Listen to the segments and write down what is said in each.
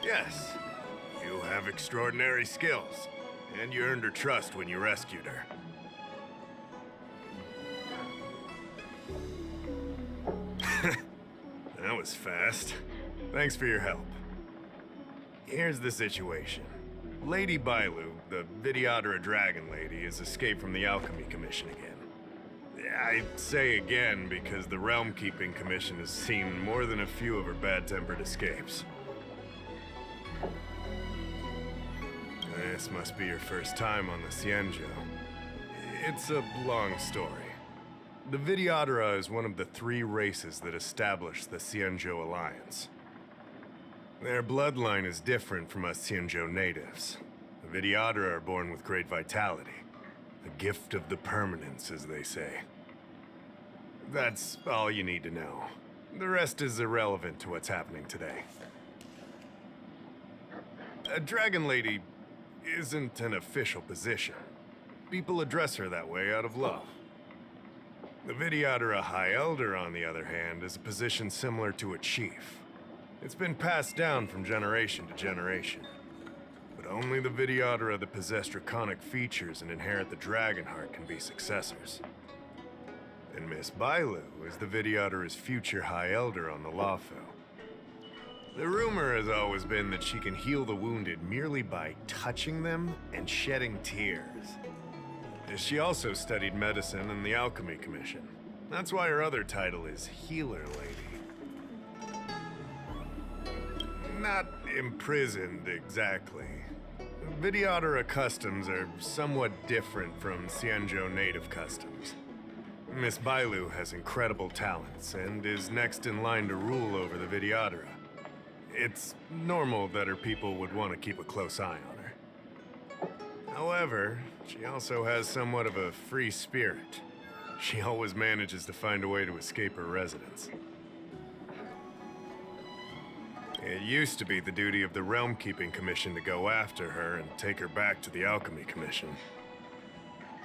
Yes, you have extraordinary skills, and you earned her trust when you rescued her. That was fast. Thanks for your help. Here's the situation. Lady Bailu, the Videodora Dragon Lady, has escaped from the Alchemy Commission again. I say again because the Realm Keeping Commission has seen more than a few of her bad-tempered escapes. This must be your first time on the Xianzhou. It's a long story. The Videodora is one of the 3 races that established the Xianzhou Alliance. Their bloodline is different from us Xianzhou natives. The Videodora are born with great vitality. A gift of the permanence, as they say. That's all you need to know. The rest is irrelevant to what's happening today. A Dragon Lady isn't an official position. People address her that way out of love. The Videodora High Elder, on the other hand, is a position similar to a chief. It's been passed down from generation to generation. But only the Videodora that possess draconic features and inherit the dragon heart can be successors. And Miss Bailu is the Videodora's future High Elder on the Lawfo. The rumor has always been that she can heal the wounded merely by touching them and shedding tears. She also studied medicine in the Alchemy Commission. That's why her other title is Healer Lady. Not imprisoned, exactly. Videodora customs are somewhat different from Xianzhou native customs. Miss Bailu has incredible talents and is next in line to rule over the Videodora. It's normal that her people would want to keep a close eye on her. However, she also has somewhat of a free spirit. She always manages to find a way to escape her residence. It used to be the duty of the Realm Keeping Commission to go after her and take her back to the Alchemy Commission.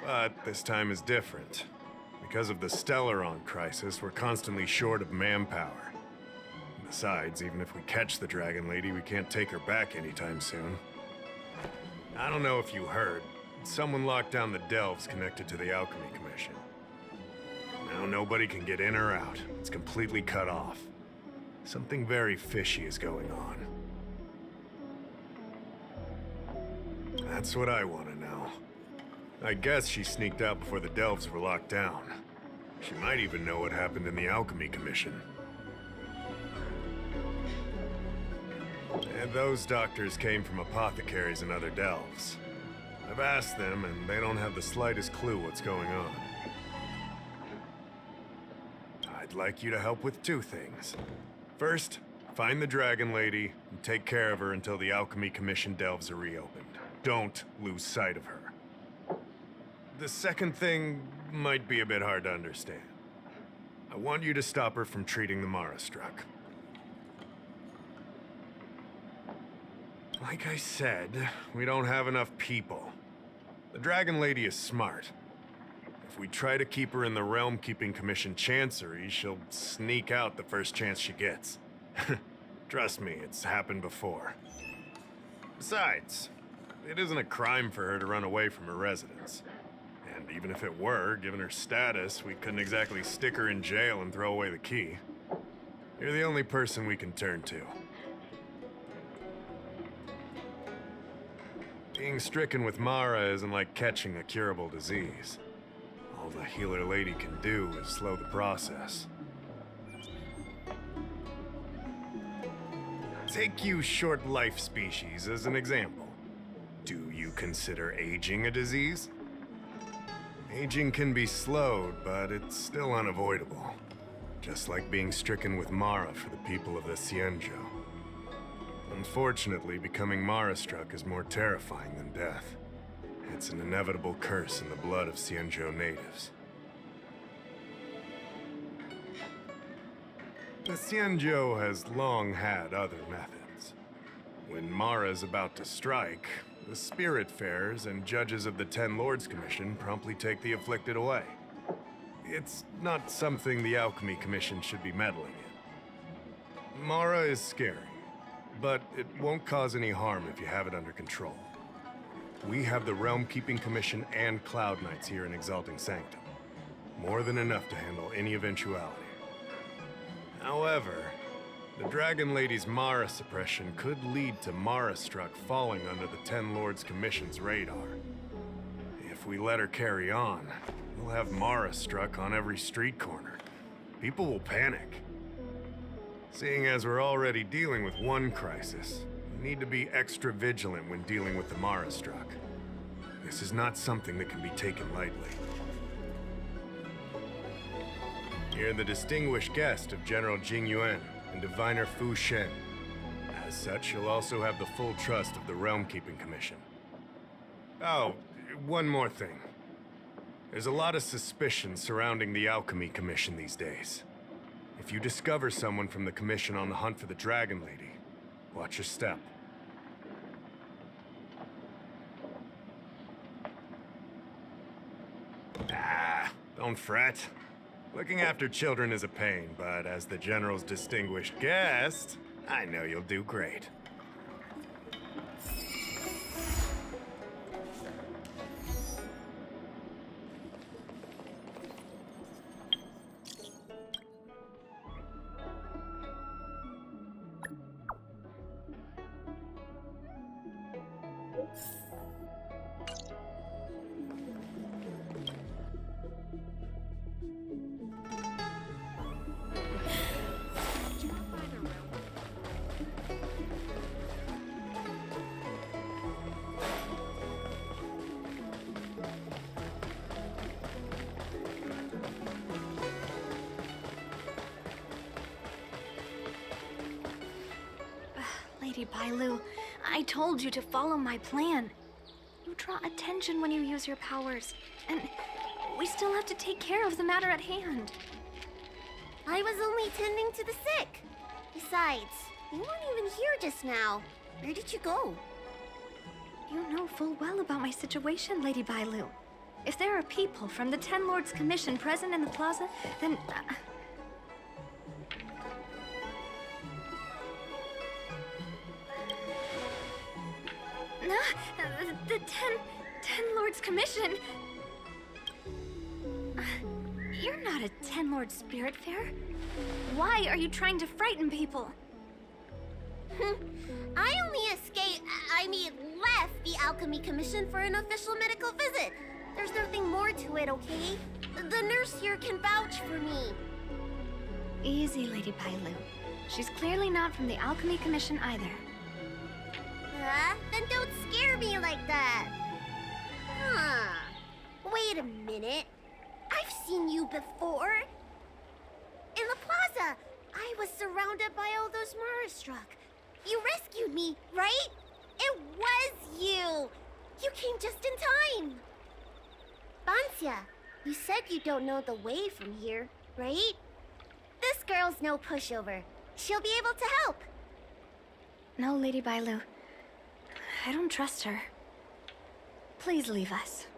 But this time is different. Because of the Stellaron crisis, we're constantly short of manpower. Besides, even if we catch the Dragon Lady, we can't take her back anytime soon. I don't know if you heard, someone locked down the delves connected to the Alchemy Commission. Now nobody can get in or out. It's completely cut off. Something very fishy is going on. That's what I want to know. I guess she sneaked out before the delves were locked down. She might even know what happened in the Alchemy Commission. And those doctors came from apothecaries and other delves. I've asked them, and they don't have the slightest clue what's going on. I'd like you to help with 2 things. First, find the Dragon Lady and take care of her until the Alchemy Commission delves are reopened. Don't lose sight of her. The second thing might be a bit hard to understand. I want you to stop her from treating the Mara-struck. Like I said, we don't have enough people. The Dragon Lady is smart. If we try to keep her in the Realm Keeping Commission Chancery, she'll sneak out the first chance she gets. Trust me, it's happened before. Besides, it isn't a crime for her to run away from her residence. And even if it were, given her status, we couldn't exactly stick her in jail and throw away the key. You're the only person we can turn to. Being stricken with Mara isn't like catching a curable disease. All the Healer Lady can do is slow the process. Take you short life species as an example. Do you consider aging a disease? Aging can be slowed, but it's still unavoidable. Just like being stricken with Mara for the people of the Xianzhou. Unfortunately, becoming Mara-struck is more terrifying than death. It's an inevitable curse in the blood of Xianzhou natives. The Xianzhou has long had other methods. When Mara is about to strike, the Spiritfarers and judges of the Ten Lords Commission promptly take the afflicted away. It's not something the Alchemy Commission should be meddling in. Mara is scary, but it won't cause any harm if you have it under control. We have the Realm Keeping Commission and Cloud Knights here in Exalting Sanctum. More than enough to handle any eventuality. However, the Dragon Lady's Mara suppression could lead to Mara Struck falling under the Ten Lords Commission's radar. If we let her carry on, we'll have Mara Struck on every street corner. People will panic. Seeing as we're already dealing with one crisis, we need to be extra vigilant when dealing with the Mara Struck. This is not something that can be taken lightly. You're the distinguished guest of General Jing Yuan and Diviner Fu Shen. As such, you'll also have the full trust of the Realm Keeping Commission. Oh, one more thing. There's a lot of suspicion surrounding the Alchemy Commission these days. If you discover someone from the Commission on the hunt for the Dragon Lady, watch your step. Don't fret. Looking after children is a pain, but as the General's distinguished guest, I know you'll do great. Lady Bailu, I told you to follow my plan. You draw attention when you use your powers, and we still have to take care of the matter at hand. I was only tending to the sick. Besides, you weren't even here just now. Where did you go? You know full well about my situation, Lady Bailu. If there are people from the Ten Lords Commission present in the plaza, then... The Ten Lords Commission... You're not a Ten Lord Spiritfarer. Why are you trying to frighten people? I only left the Alchemy Commission for an official medical visit. There's nothing more to it, okay? The nurse here can vouch for me. Easy, Lady Bailu. She's clearly not from the Alchemy Commission either. Then don't scare me like that. Wait a minute. I've seen you before. In the plaza, I was surrounded by all those Mara Struck. You rescued me, right? It was you. You came just in time. Bansia, you said you don't know the way from here, right? This girl's no pushover. She'll be able to help. No, Lady Bailu. I don't trust her. Please leave us.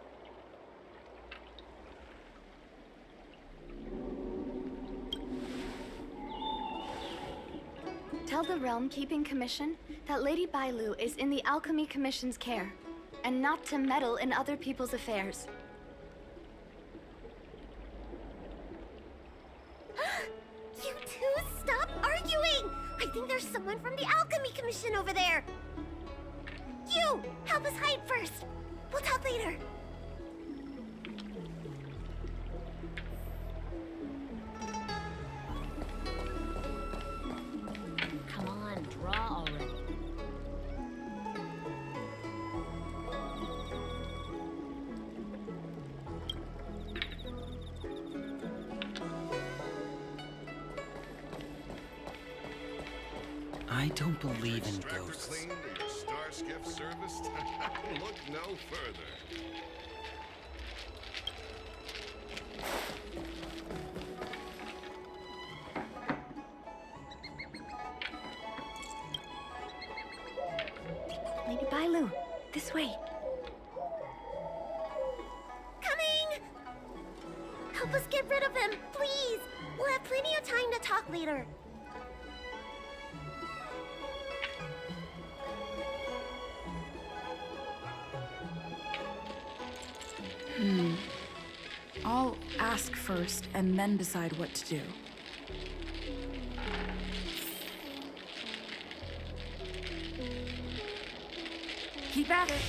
Tell the Realm Keeping Commission that Lady Bailu is in the Alchemy Commission's care, and not to meddle in other people's affairs. You two, stop arguing! I think there's someone from the Alchemy Commission over there. You, help us hide first. We'll talk later. Come on, draw already. I don't believe in ghosts. Cleaned and your star skiff serviced? Look no further. Lady Bailu, This way. Coming! Help us get rid of him, please! We'll have plenty of time to talk later. I'll ask first and then decide what to do. Keep at it.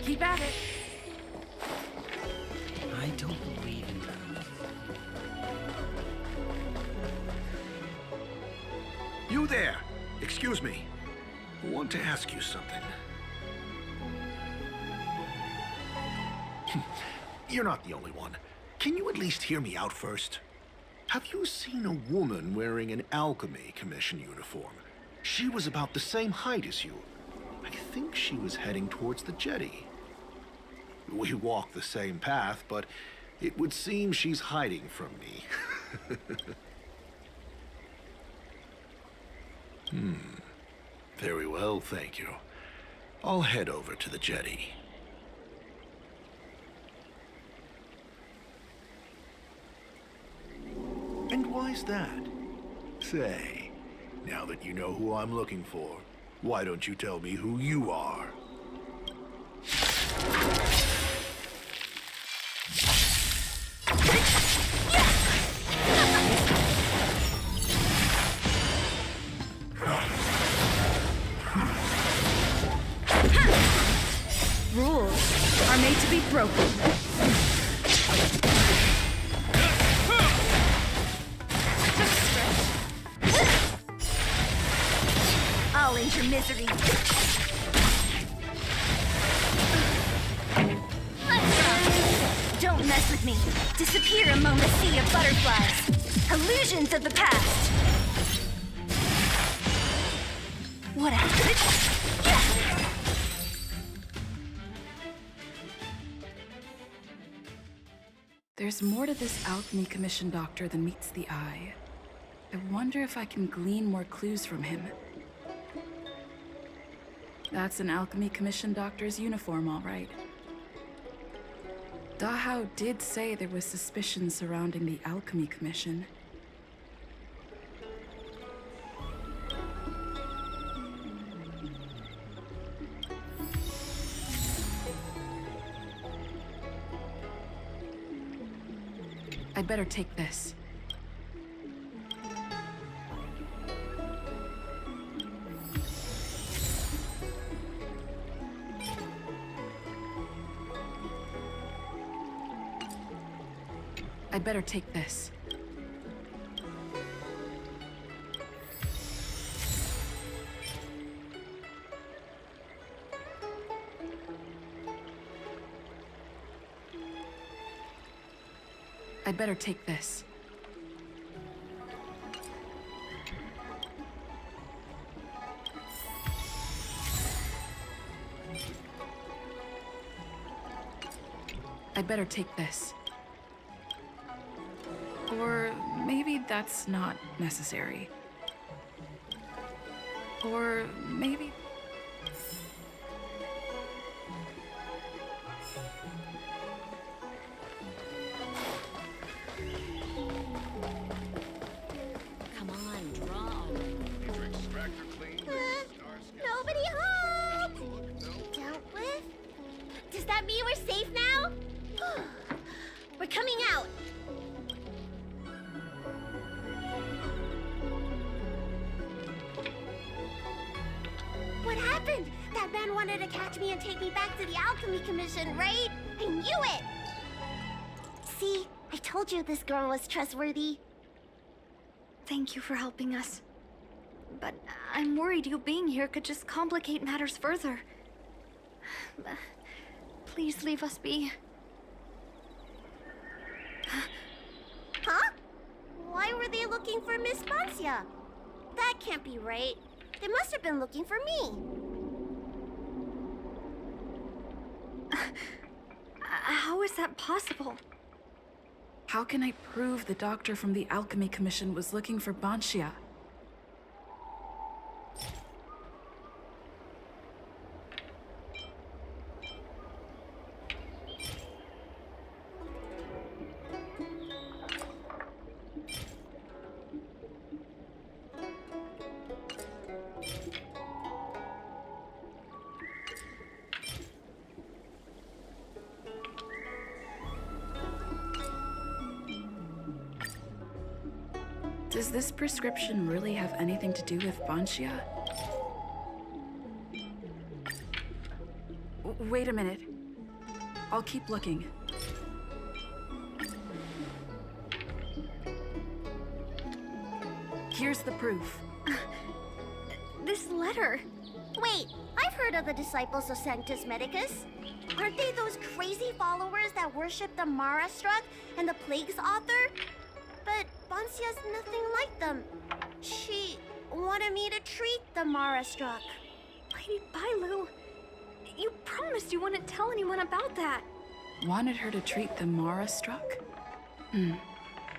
Keep at it. I don't believe in ghosts. You there! Excuse me. I want to ask you something. You're not the only one. Can you at least hear me out first? Have you seen a woman wearing an Alchemy Commission uniform? She was about the same height as you. I think she was heading towards the jetty. We walk the same path, but it would seem she's hiding from me. Very well, thank you. I'll head over to the jetty. And why's that? Say, now that you know who I'm looking for, why don't you tell me who you are? Rules are made to be broken. I'll end your misery. Don't mess with me. Disappear among the sea of butterflies. Illusions of the past. What a... There's more to this Alchemy Commission doctor than meets the eye. I wonder if I can glean more clues from him. That's an Alchemy Commission doctor's uniform, all right. Dahao did say there was suspicion surrounding the Alchemy Commission. I'd better take this. I'd better take this. I'd better take this. I'd better take this. Or maybe that's not necessary. Or maybe... Come on, draw already. Need to extract her clean. Star sketch. Nobody home! Dealt with? Does that mean we're safe now? We're coming out. What happened? That man wanted to catch me and take me back to the Alchemy Commission, right? I knew it! See, I told you this girl was trustworthy. Thank you for helping us. But I'm worried you being here could just complicate matters further. Please leave us be. Huh? Why were they looking for Miss Mancia? That can't be right. They must have been looking for me. How is that possible? How can I prove the doctor from the Alchemy Commission was looking for Banshia? Does this prescription really have anything to do with Banshia? Wait a minute. I'll keep looking. Here's the proof. This letter. Wait, I've heard of the disciples of Sanctus Medicus. Aren't they those crazy followers that worship the Mara Struck and the Plague's author? But Bansia's nothing like them. She wanted me to treat the Mara Struck. Lady Bailu, you promised you wouldn't tell anyone about that. Wanted her to treat the Mara struck?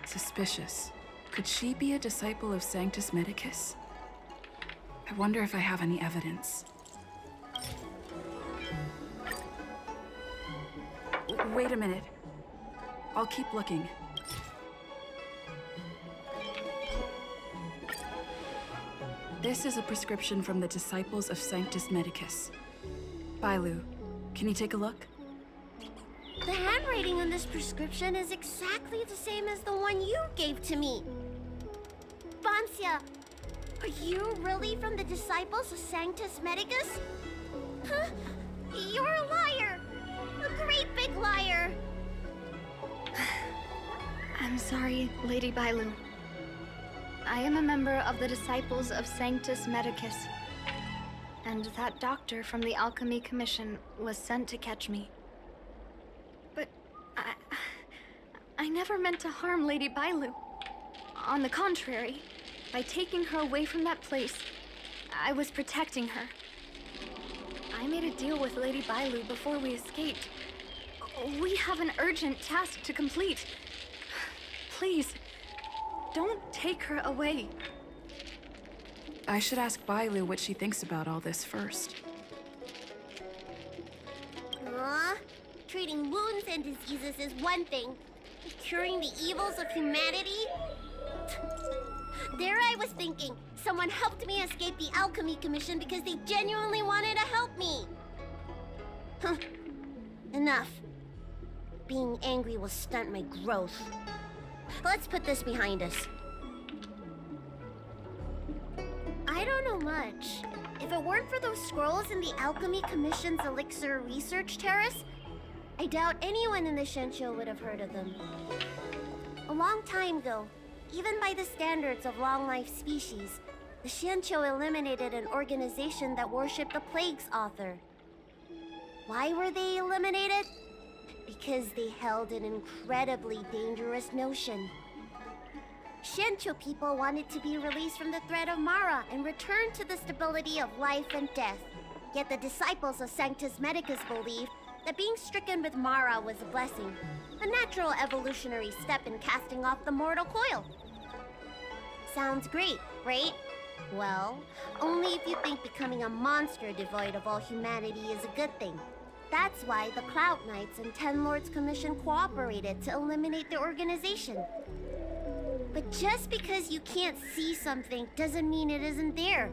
Suspicious. Could she be a disciple of Sanctus Medicus? I wonder if I have any evidence. Wait a minute. I'll keep looking. This is a prescription from the disciples of Sanctus Medicus. Bailu, can you take a look? The handwriting on this prescription is exactly the same as the one you gave to me. Bansia, are you really from the disciples of Sanctus Medicus? Huh? You're a liar! A great big liar! I'm sorry, Lady Bailu. I am a member of the Disciples of Sanctus Medicus. And that doctor from the Alchemy Commission was sent to catch me. But I never meant to harm Lady Bailu. On the contrary, by taking her away from that place, I was protecting her. I made a deal with Lady Bailu before we escaped. We have an urgent task to complete. Please, don't take her away. I should ask Bailu what she thinks about all this first. Treating wounds and diseases is one thing. Curing the evils of humanity? There I was thinking, someone helped me escape the Alchemy Commission because they genuinely wanted to help me. Enough. Being angry will stunt my growth. Let's put this behind us. I don't know much. If it weren't for those scrolls in the Alchemy Commission's Elixir Research Terrace, I doubt anyone in the Shenshou would have heard of them. A long time ago, even by the standards of long-life species, the Shenshou eliminated an organization that worshipped the Plague's author. Why were they eliminated? Because they held an incredibly dangerous notion. Shenshou people wanted to be released from the threat of Mara and return to the stability of life and death. Yet the disciples of Sanctus Medicus believed that being stricken with Mara was a blessing, a natural evolutionary step in casting off the mortal coil. Sounds great, right? Well, only if you think becoming a monster devoid of all humanity is a good thing. That's why the Cloud Knights and Ten Lords Commission cooperated to eliminate the organization. But just because you can't see something doesn't mean it isn't there.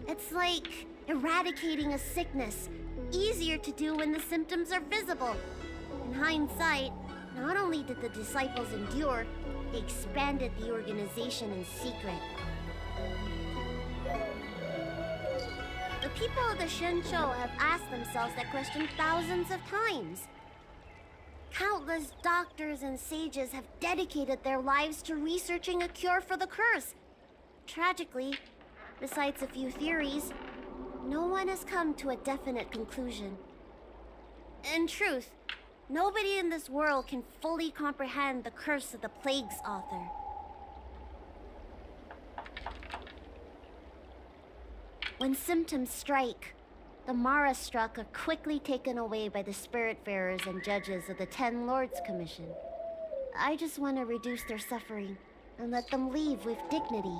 It's like eradicating a sickness. Easier to do when the symptoms are visible. In hindsight, not only did the disciples endure, they expanded the organization in secret. The people of the Shenshou have asked themselves that question thousands of times. Countless doctors and sages have dedicated their lives to researching a cure for the curse. Tragically, besides a few theories, no one has come to a definite conclusion. In truth, nobody in this world can fully comprehend the curse of the Plague's author. When symptoms strike, the Mara struck are quickly taken away by the Spiritfarers and judges of the Ten Lords Commission. I just want to reduce their suffering and let them leave with dignity.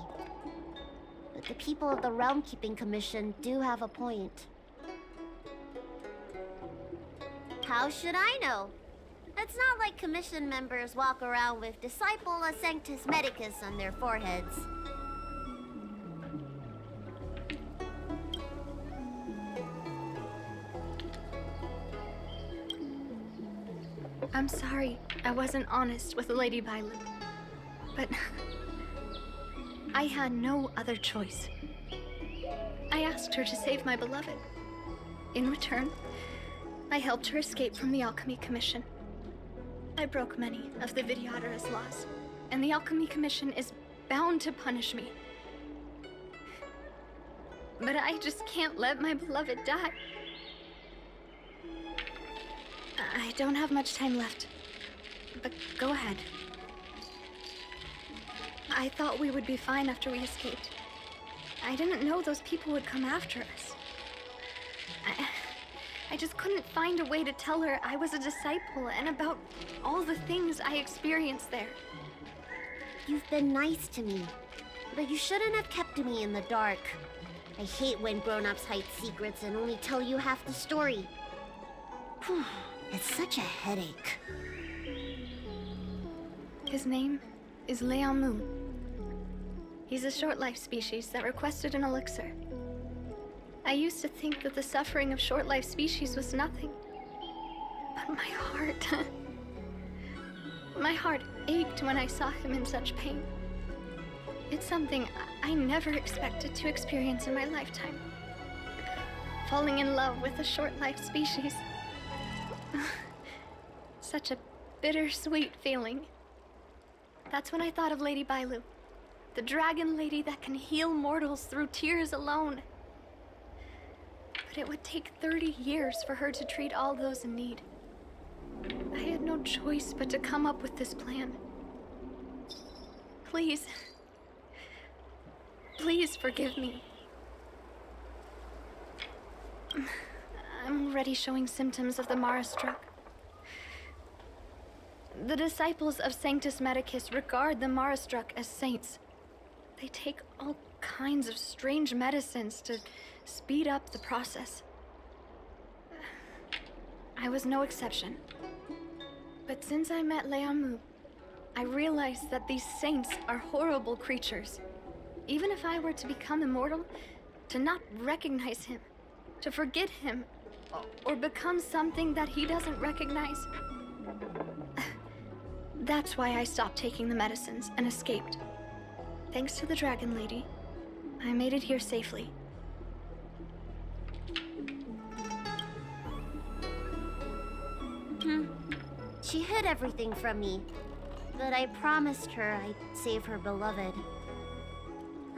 But the people of the Realm Keeping Commission do have a point. How should I know? It's not like Commission members walk around with Disciple of Sanctus Medicus on their foreheads. I'm sorry I wasn't honest with Lady Bailu. But I had no other choice. I asked her to save my beloved. In return, I helped her escape from the Alchemy Commission. I broke many of the Videodara's laws, and the Alchemy Commission is bound to punish me. But I just can't let my beloved die. I don't have much time left, but go ahead. I thought we would be fine after we escaped. I didn't know those people would come after us. I just couldn't find a way to tell her I was a disciple and about all the things I experienced there. You've been nice to me, but you shouldn't have kept me in the dark. I hate when grown-ups hide secrets and only tell you half the story. Whew, it's such a headache. His name is Leon. He's a short-life species that requested an elixir. I used to think that the suffering of short-life species was nothing. But my heart... my heart ached when I saw him in such pain. It's something I never expected to experience in my lifetime. Falling in love with a short-life species. Such a bittersweet feeling. That's when I thought of Lady Bailu, the dragon lady that can heal mortals through tears alone. But it would take 30 years for her to treat all those in need. I had no choice but to come up with this plan. Please. Please forgive me. I'm already showing symptoms of the Marastruck. The disciples of Sanctus Medicus regard the Marastruck as saints. They take all kinds of strange medicines to speed up the process. I was no exception. But since I met Leamu, I realized that these saints are horrible creatures. Even if I were to become immortal, to not recognize him, to forget him, or become something that he doesn't recognize. That's why I stopped taking the medicines and escaped. Thanks to the Dragon Lady, I made it here safely. She hid everything from me, but I promised her I'd save her beloved.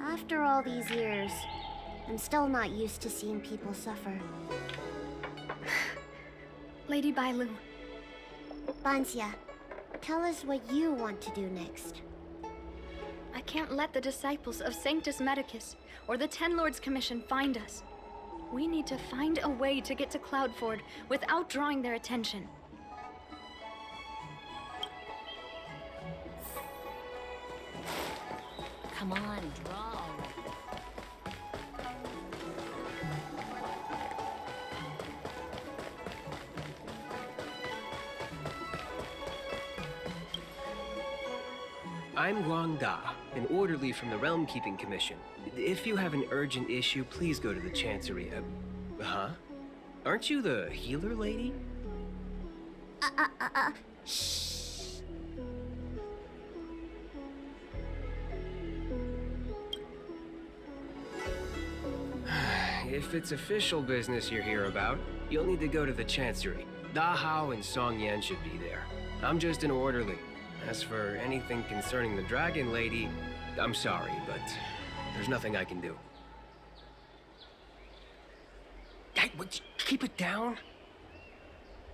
After all these years, I'm still not used to seeing people suffer. Lady Bailu. Bansia, tell us what you want to do next. I can't let the disciples of Sanctus Medicus or the Ten Lords Commission find us. We need to find a way to get to Cloudford without drawing their attention. Come on, draw already. I'm Guang Da, an orderly from the Realm Keeping Commission. If you have an urgent issue, please go to the Chancery. Huh? Aren't you the healer lady? Shh. If it's official business you're here about, you'll need to go to the Chancery. Da Hao and Song Yan should be there. I'm just an orderly. As for anything concerning the Dragon Lady, I'm sorry, but there's nothing I can do. Hey, keep it down.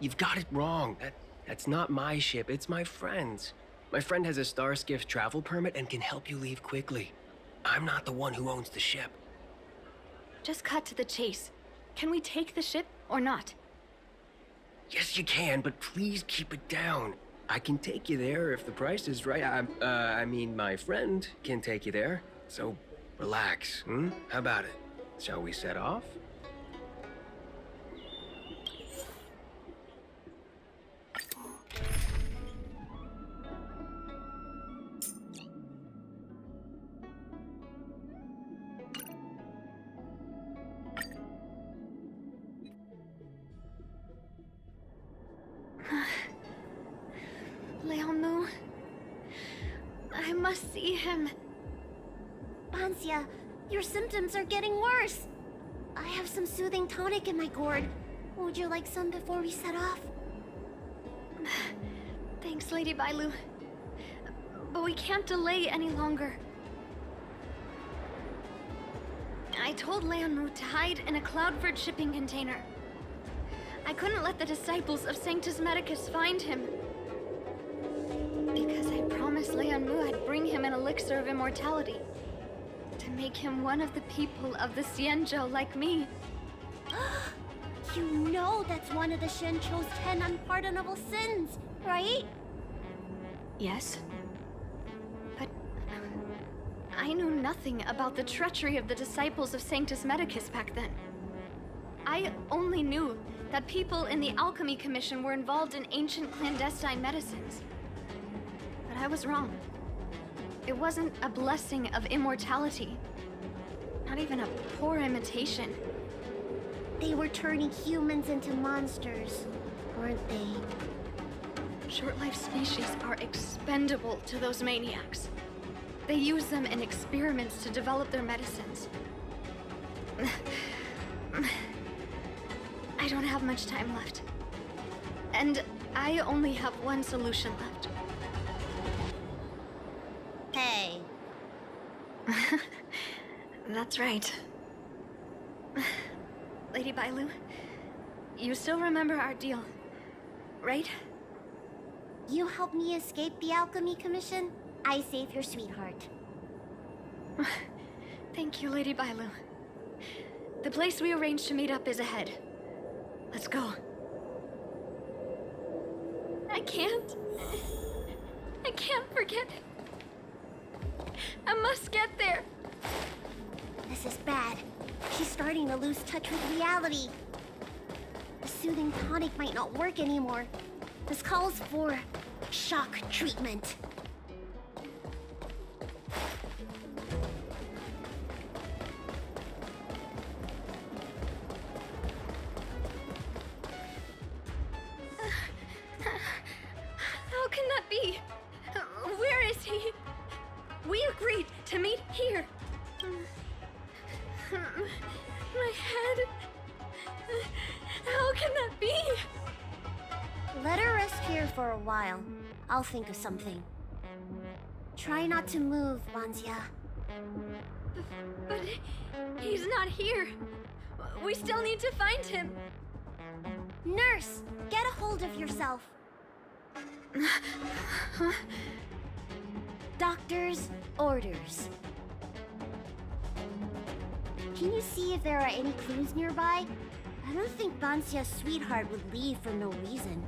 You've got it wrong. That's not my ship, it's my friend's. My friend has a Starskiff travel permit and can help you leave quickly. I'm not the one who owns the ship. Just cut to the chase. Can we take the ship or not? Yes, you can, but please keep it down. I can take you there if the price is right. I mean, my friend can take you there. So, relax, How about it? Shall we set off? Leon Mu. I must see him. Vancia, your symptoms are getting worse. I have some soothing tonic in my gourd. Would you like some before we set off? Thanks, Lady Bailu. But we can't delay any longer. I told Leonmu to hide in a Cloudford shipping container. I couldn't let the disciples of Sanctus Medicus find him. Because I promised Leonmu I'd bring him an elixir of immortality. To make him one of the people of the Xianzhou like me. You know that's one of the Shenchou's 10 unpardonable sins, right? Yes. But I knew nothing about the treachery of the disciples of Sanctus Medicus back then. I only knew that people in the Alchemy Commission were involved in ancient clandestine medicines. But I was wrong. It wasn't a blessing of immortality. Not even a poor imitation. They were turning humans into monsters, weren't they? Short-life species are expendable to those maniacs. They use them in experiments to develop their medicines. I don't have much time left. And I only have one solution left. Hey. That's right. Lady Bailu, you still remember our deal, right? You helped me escape the Alchemy Commission, I save your sweetheart. Thank you, Lady Bailu. The place we arranged to meet up is ahead. Let's go. I can't forget it. I must get there. This is bad. She's starting to lose touch with reality. The soothing tonic might not work anymore. This calls for shock treatment. How can that be? Where is he? We agreed to meet here. My head. How can that be? Let her rest here for a while. I'll think of something. Try not to move, Vancia. But he's not here. We still need to find him. Nurse, get a hold of yourself. Doctor's orders. Can you see if there are any clues nearby? I don't think Vancia's sweetheart would leave for no reason.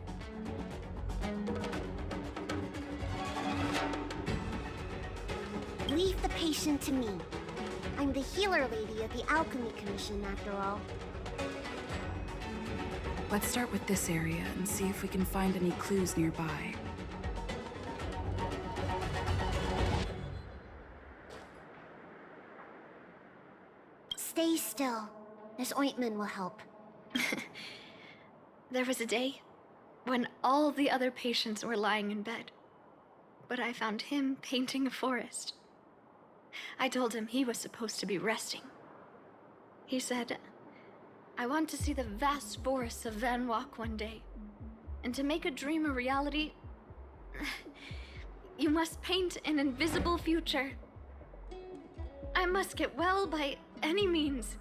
Leave the patient to me. I'm the healer lady of the Alchemy Commission, after all. Let's start with this area and see if we can find any clues nearby. Stay still. This ointment will help. There was a day when all the other patients were lying in bed, but I found him painting a forest. I told him he was supposed to be resting. He said, I want to see the vast forests of Van Walk one day, and to make a dream a reality, you must paint an invisible future. I must get well by any means,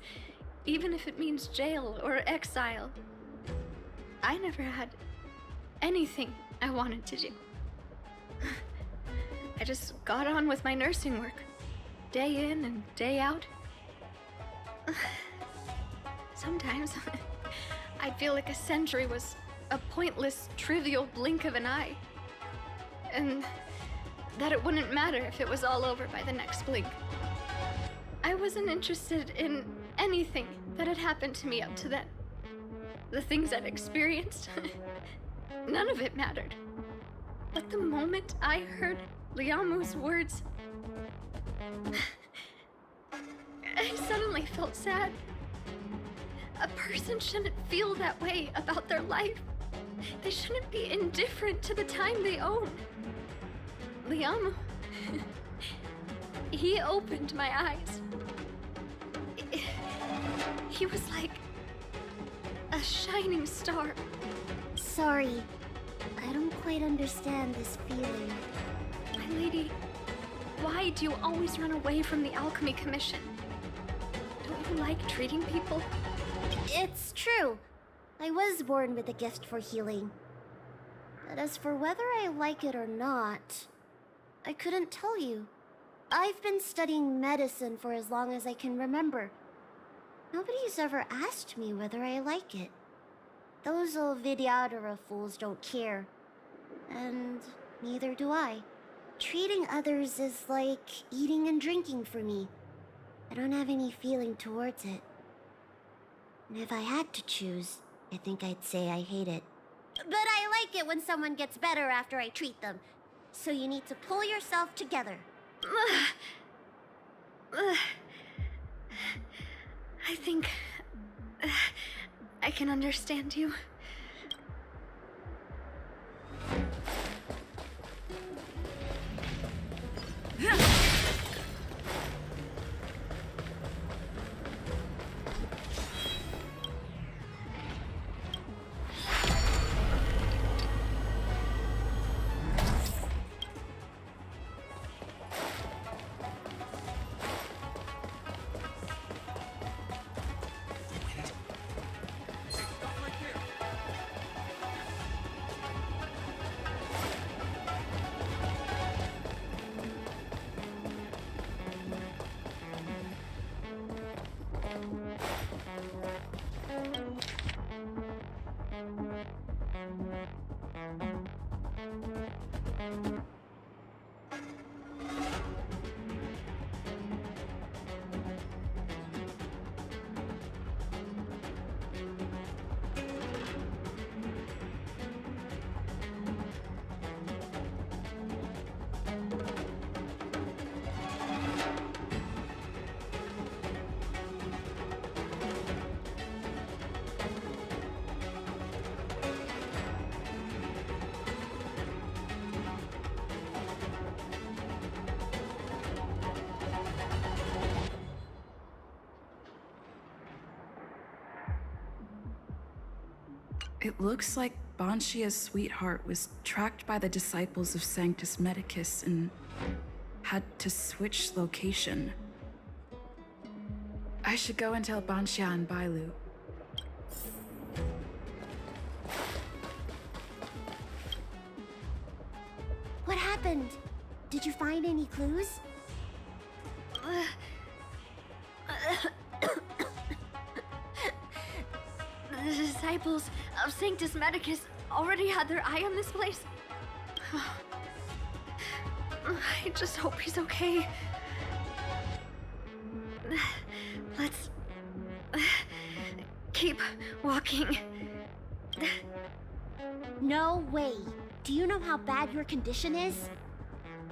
even if it means jail or exile. I never had anything I wanted to do. I just got on with my nursing work, day in and day out. Sometimes I'd feel like a century was a pointless, trivial blink of an eye. And that it wouldn't matter if it was all over by the next blink. I wasn't interested in anything that had happened to me up to then. The things I'd experienced, none of it mattered. But the moment I heard Liamu's words, I suddenly felt sad. A person shouldn't feel that way about their life. They shouldn't be indifferent to the time they own. Liamu, He opened my eyes. He was like a shining star. Sorry, I don't quite understand this feeling. My lady, why do you always run away from the Alchemy Commission? Don't you like treating people? It's true. I was born with a gift for healing. But as for whether I like it or not, I couldn't tell you. I've been studying medicine for as long as I can remember. Nobody's ever asked me whether I like it. Those old Vidyadhara fools don't care. And neither do I. Treating others is like eating and drinking for me. I don't have any feeling towards it. And if I had to choose, I think I'd say I hate it. But I like it when someone gets better after I treat them. So you need to pull yourself together. I think I can understand you. It looks like Banshia's sweetheart was tracked by the disciples of Sanctus Medicus and had to switch location. I should go and tell Banshia and Bailu. What happened? Did you find any clues? The disciples of Sanctus Medicus already had their eye on this place. I just hope he's okay. Let's keep walking. No way. Do you know how bad your condition is?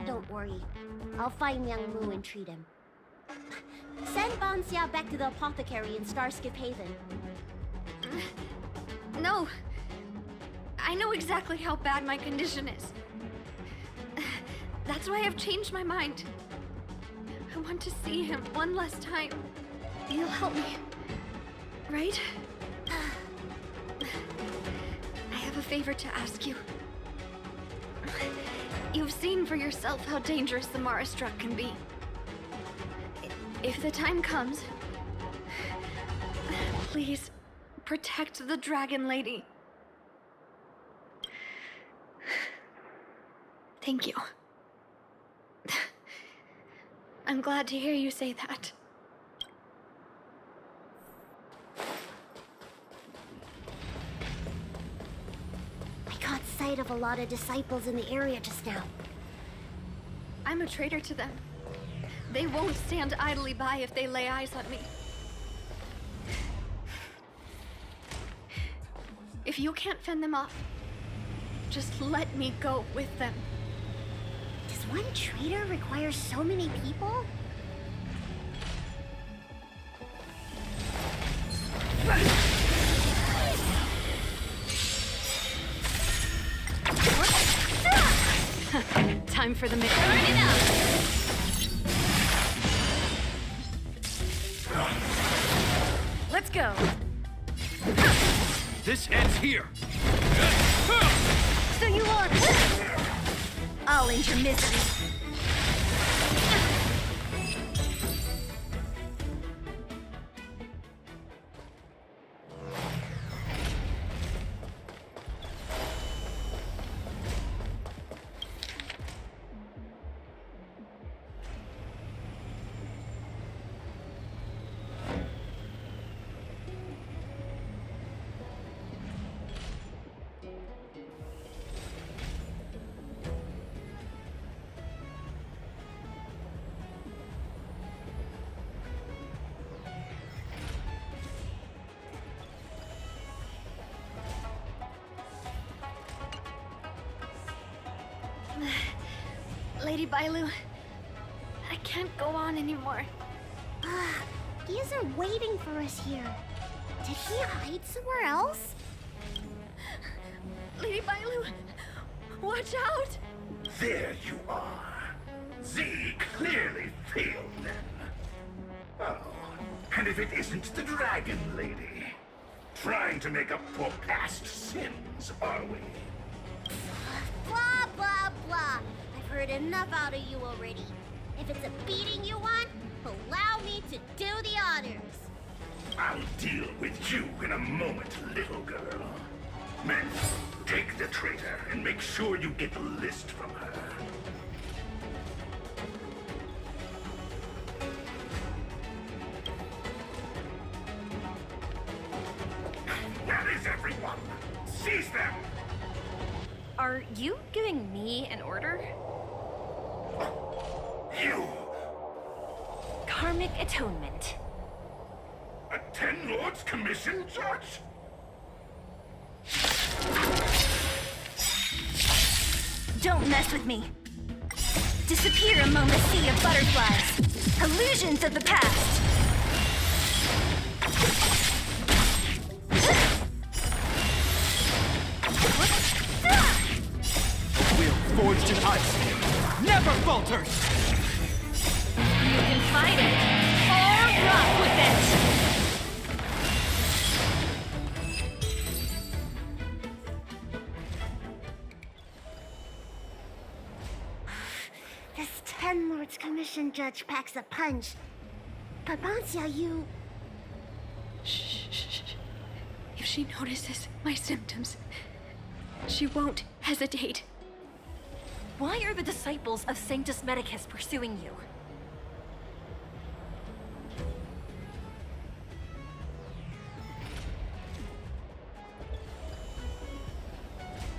Don't worry. I'll find Young Mu and treat him. Send Banxia back to the apothecary in Starskip Haven. No. I know exactly how bad my condition is. That's why I've changed my mind. I want to see him one last time. You'll help me, right? I have a favor to ask you. You've seen for yourself how dangerous the Marastruck can be. If the time comes, please protect the Dragon Lady. Thank you. I'm glad to hear you say that. I caught sight of a lot of disciples in the area just now. I'm a traitor to them. They won't stand idly by if they lay eyes on me. If you can't fend them off, just let me go with them. Does one traitor require so many people? Time for the mission. Burn it up! go. This ends here. So you are... I'll end your misery. Lady Bailu, I can't go on anymore. He isn't waiting for us here. Did he hide somewhere else? Lady Bailu, watch out! There you are. Z clearly failed them. Oh, and if it isn't the Dragon Lady, trying to make up for past sins, are we? Blah, blah, blah. I've heard enough out of you already. If it's a beating you want, allow me to do the honors. I'll deal with you in a moment, little girl. Men, take the traitor and make sure you get the list from her. That is everyone! Seize them! Are you giving me an order? You! Karmic atonement. A Ten Lords Commission judge? Don't mess with me. Disappear among the sea of butterflies. Illusions of the past. Will forged in ice never falters. You can fight it, or rock with it. This Ten Lords Commission judge packs a punch. But Bancia, you... Shh. If she notices my symptoms, she won't hesitate. Why are the disciples of Sanctus Medicus pursuing you?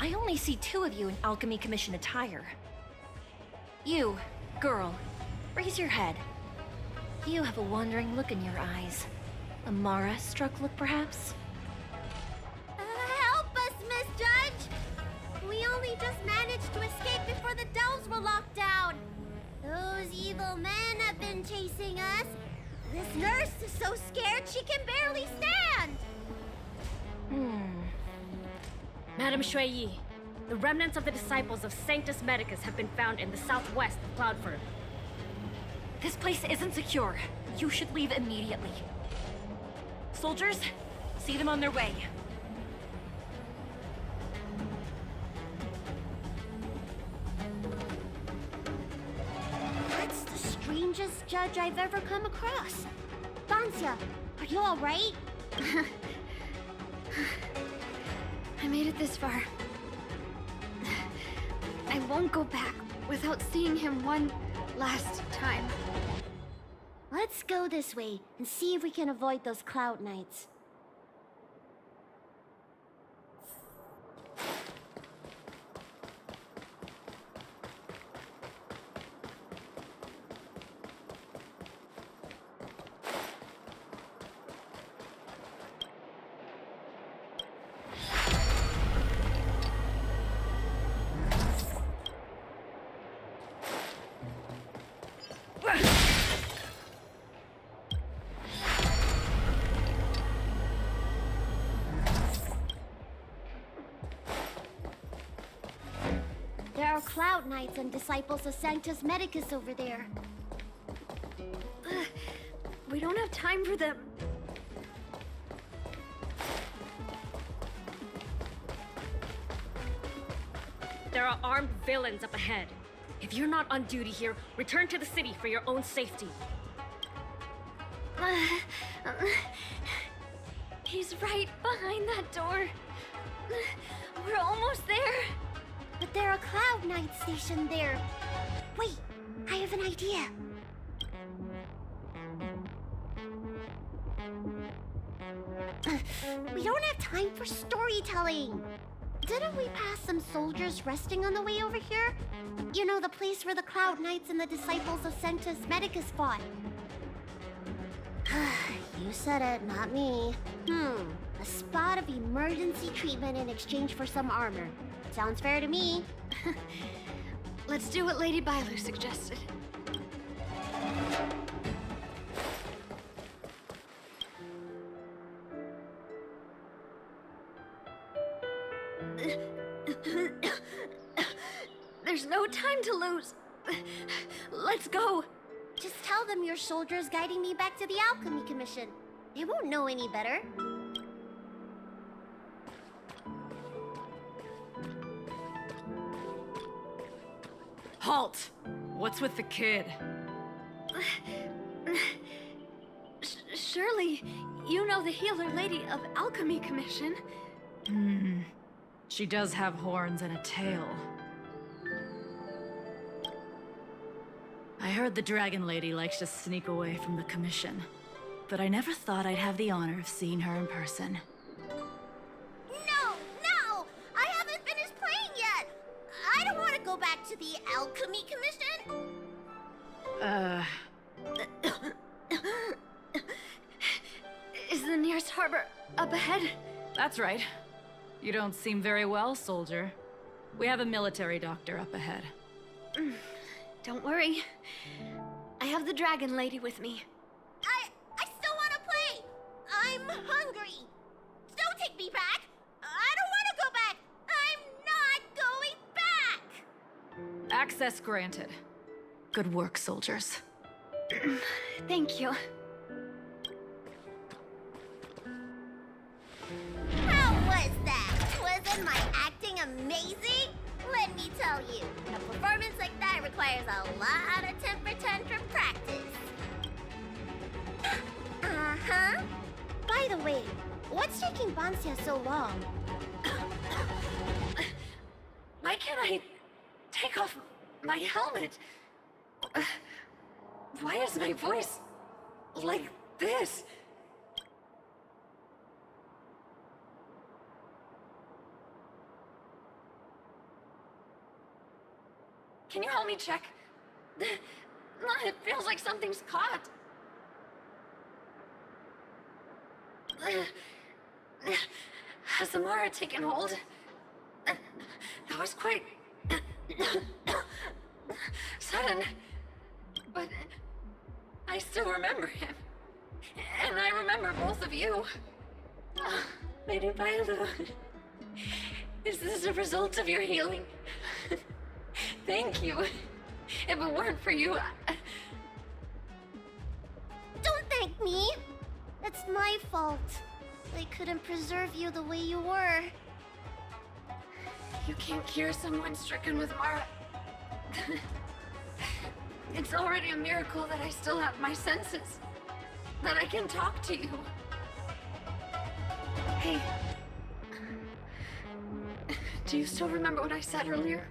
I only see two of you in Alchemy Commission attire. You, girl, raise your head. You have a wandering look in your eyes. A Mara-struck look, perhaps? Help us, Miss Judge! We only just managed to escape before the dells were locked down. Those evil men have been chasing us. This nurse is so scared she can barely stand. Madam Shuiyi, the remnants of the disciples of Sanctus Medicus have been found in the southwest of Cloudford. This place isn't secure. You should leave immediately. Soldiers, see them on their way. That's the strangest judge I've ever come across. Bancia, are you all right? I made it this far. I won't go back without seeing him one last time. Let's go this way and see if we can avoid those cloud knights. There are Cloud Knights and disciples of Sanctus Medicus over there. We don't have time for them. There are armed villains up ahead. If you're not on duty here, return to the city for your own safety. He's right behind that door. We're almost there. But there are Cloud Knights stationed there. Wait, I have an idea. We don't have time for storytelling. Didn't we pass some soldiers resting on the way over here? You know, the place where the Cloud Knights and the disciples of Sanctus Medicus fought. You said it, not me. A spot of emergency treatment in exchange for some armor. Sounds fair to me. Let's do what Lady Bailu suggested. There's no time to lose. Let's go. Just tell them your soldiers guiding me back to the Alchemy Commission. They won't know any better. Halt! What's with the kid? Surely, you know the healer lady of Alchemy Commission. She does have horns and a tail. I heard the Dragon Lady likes to sneak away from the Commission, but I never thought I'd have the honor of seeing her in person. No! I haven't finished playing yet! I don't want to go back to the Alchemy Commission! Is the nearest harbor up ahead? That's right. You don't seem very well, soldier. We have a military doctor up ahead. Don't worry. I have the Dragon Lady with me. I still want to play! I'm hungry! Don't take me back! I don't want to go back! I'm not going back! Access granted. Good work, soldiers. Thank you. How was that? Wasn't my acting amazing? Let me tell you, a performance like that requires a lot of temper tantrum practice. Uh-huh. By the way, what's taking Bansia so long? Why can't I take off my helmet? Why is my voice like this? Can you help me check? It feels like something's caught. Has the Mara taken hold? That was quite sudden. But I still remember him. And I remember both of you. Lady Bailu. Is this a result of your healing? Thank you. If it weren't for you, Don't thank me. It's my fault. I couldn't preserve you the way you were. You can't cure someone stricken with Mara. It's already a miracle that I still have my senses. That I can talk to you. Hey. Do you still remember what I said earlier?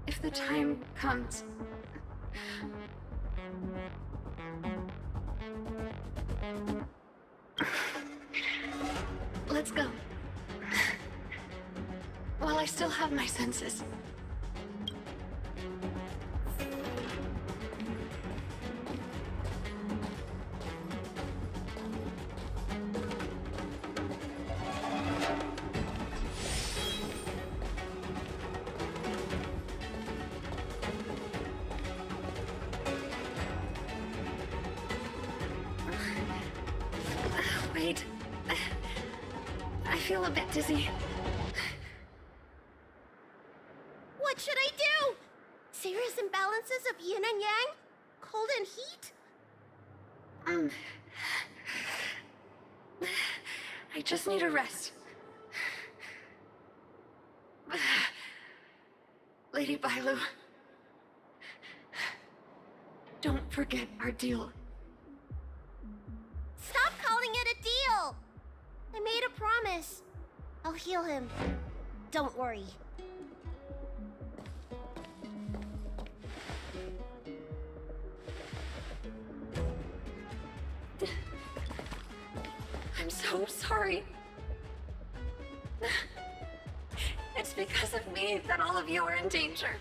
If the time comes... Let's go. While I still have my senses. Wait. I feel a bit dizzy. What should I do? Serious imbalances of yin and yang? Cold and heat? I just need a rest. Lady Bailu. Don't forget our deal. Stop calling it a deal! I made a promise. I'll heal him. Don't worry. I'm so sorry. It's because of me that all of you are in danger.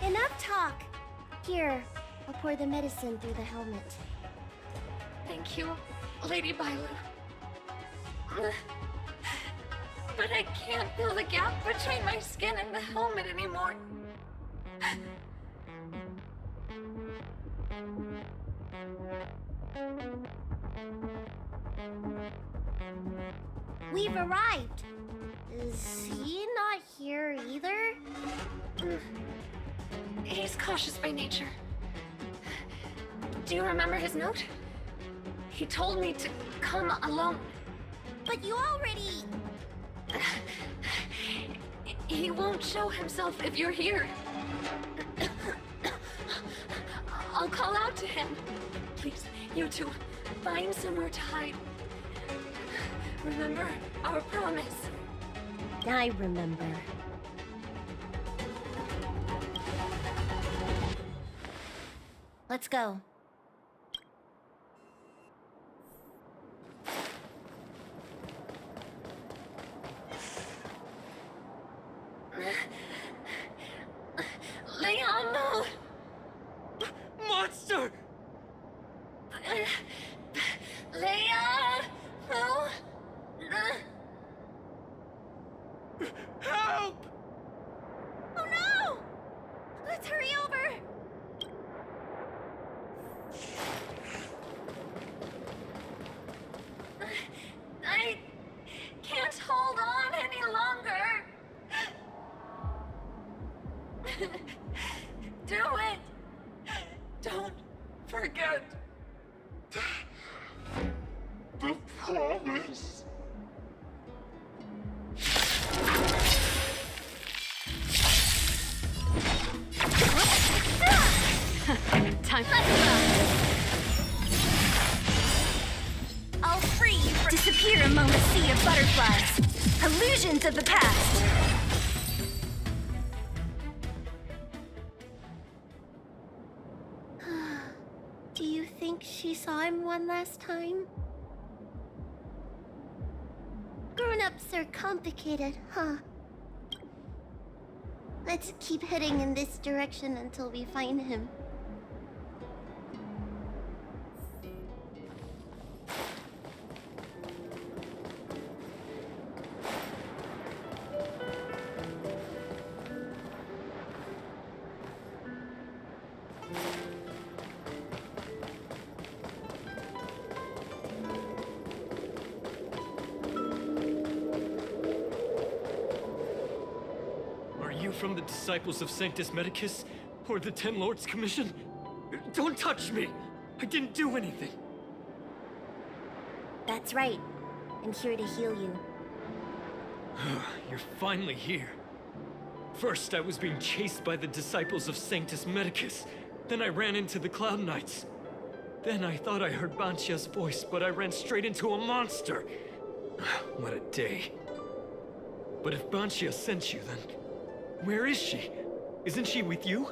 Enough talk. Here, I'll pour the medicine through the helmet. Thank you, Lady Bailu. But I can't feel the gap between my skin and the helmet anymore. We've arrived. Is he not here either? He's cautious by nature. Do you remember his note? He told me to come alone. But you already... He won't show himself if you're here. I'll call out to him. Please, you two, find somewhere to hide. Remember our promise. I remember. Let's go. Leon, Monster! Leon, no. Help! Oh no! Let's hurry over! I can't hold on any longer. Do it. Don't forget the promise. Time. I'll free you from... Disappear among the sea of butterflies. Illusions of the past. Do you think she saw him one last time? Grown-ups are complicated, huh? Let's keep heading in this direction until we find him. From the disciples of Sanctus Medicus or the Ten Lords Commission? Don't touch me! I didn't do anything. That's right. I'm here to heal you. You're finally here. First, I was being chased by the disciples of Sanctus Medicus. Then I ran into the Cloud Knights. Then I thought I heard Banshia's voice, but I ran straight into a monster. What a day. But if Banshia sent you, then where is she? Isn't she with you?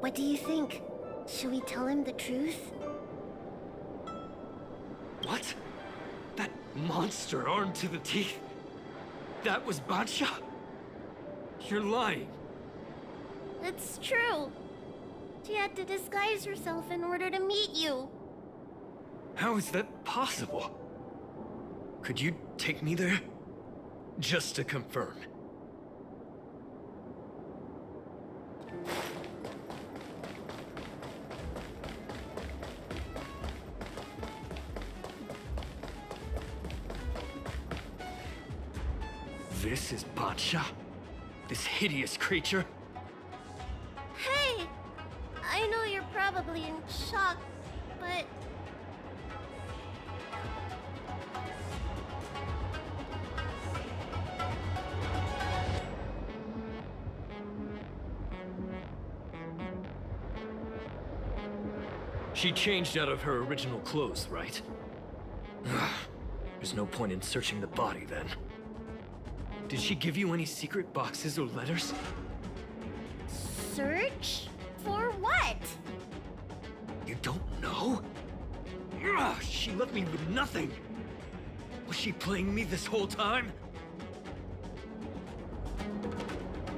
What do you think? Should we tell him the truth? What? That monster armed to the teeth? That was Banshia? You're lying. It's true. She had to disguise herself in order to meet you. How is that possible? Could you take me there? Just to confirm. This is Banshia? This hideous creature? Hey! I know you're probably in shock, but... She changed out of her original clothes, right? Ugh. There's no point in searching the body then. Did she give you any secret boxes or letters? Search? For what? You don't know? Ugh, she left me with nothing! Was she playing me this whole time?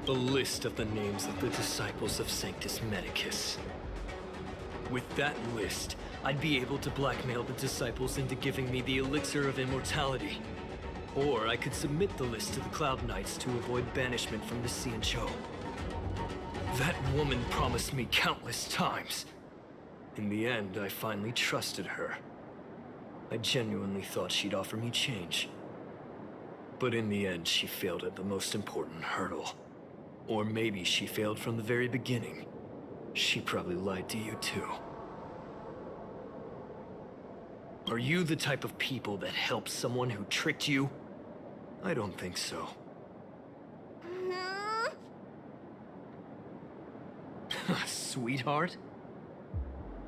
The list of the names of the disciples of Sanctus Medicus. With that list, I'd be able to blackmail the disciples into giving me the elixir of immortality. Or I could submit the list to the Cloud Knights to avoid banishment from the Xianzhou. That woman promised me countless times. In the end, I finally trusted her. I genuinely thought she'd offer me change. But in the end, she failed at the most important hurdle. Or maybe she failed from the very beginning. She probably lied to you too. Are you the type of people that help someone who tricked you? I don't think so. Sweetheart?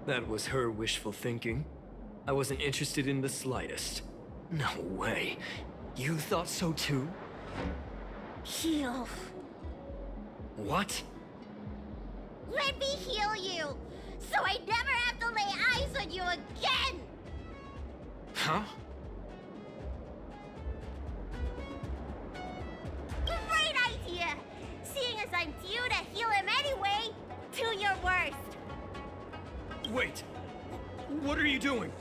That was her wishful thinking. I wasn't interested in the slightest. No way. You thought so too? Heal. What? Let me heal you, so I never have to lay eyes on you again! Huh? Great idea! Seeing as I'm due to heal him anyway, do your worst. Wait! What are you doing?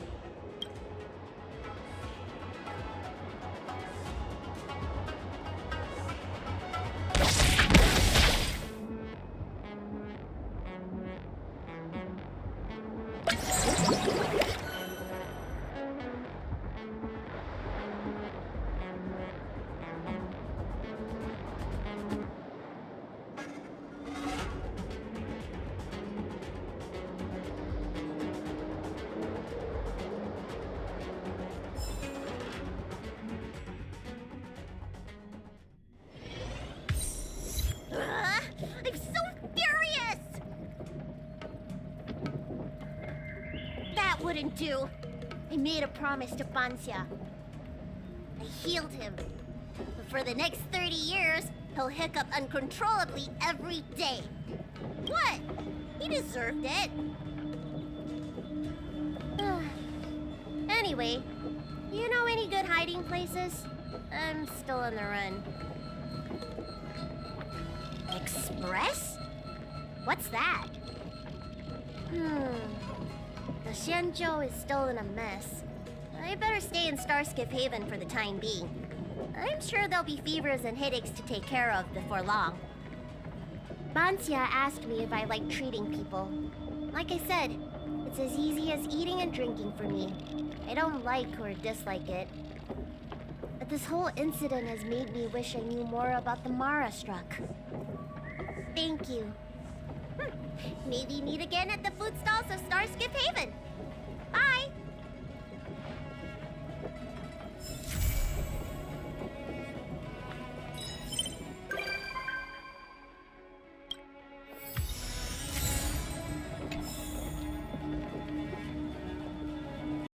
I'm so furious! That wouldn't do. I made a promise to Banxia. I healed him. But for the next 30 years, he'll hiccup uncontrollably every day. What? He deserved it. Anyway, you know any good hiding places? I'm still on the run. Express? What's that? The Xianzhou is still in a mess. I better stay in Starskip Haven for the time being. I'm sure there'll be fevers and headaches to take care of before long. Banxia asked me if I like treating people. Like I said, it's as easy as eating and drinking for me. I don't like or dislike it. But this whole incident has made me wish I knew more about the Mara struck. Thank you. Maybe meet again at the food stalls of Starskip Haven.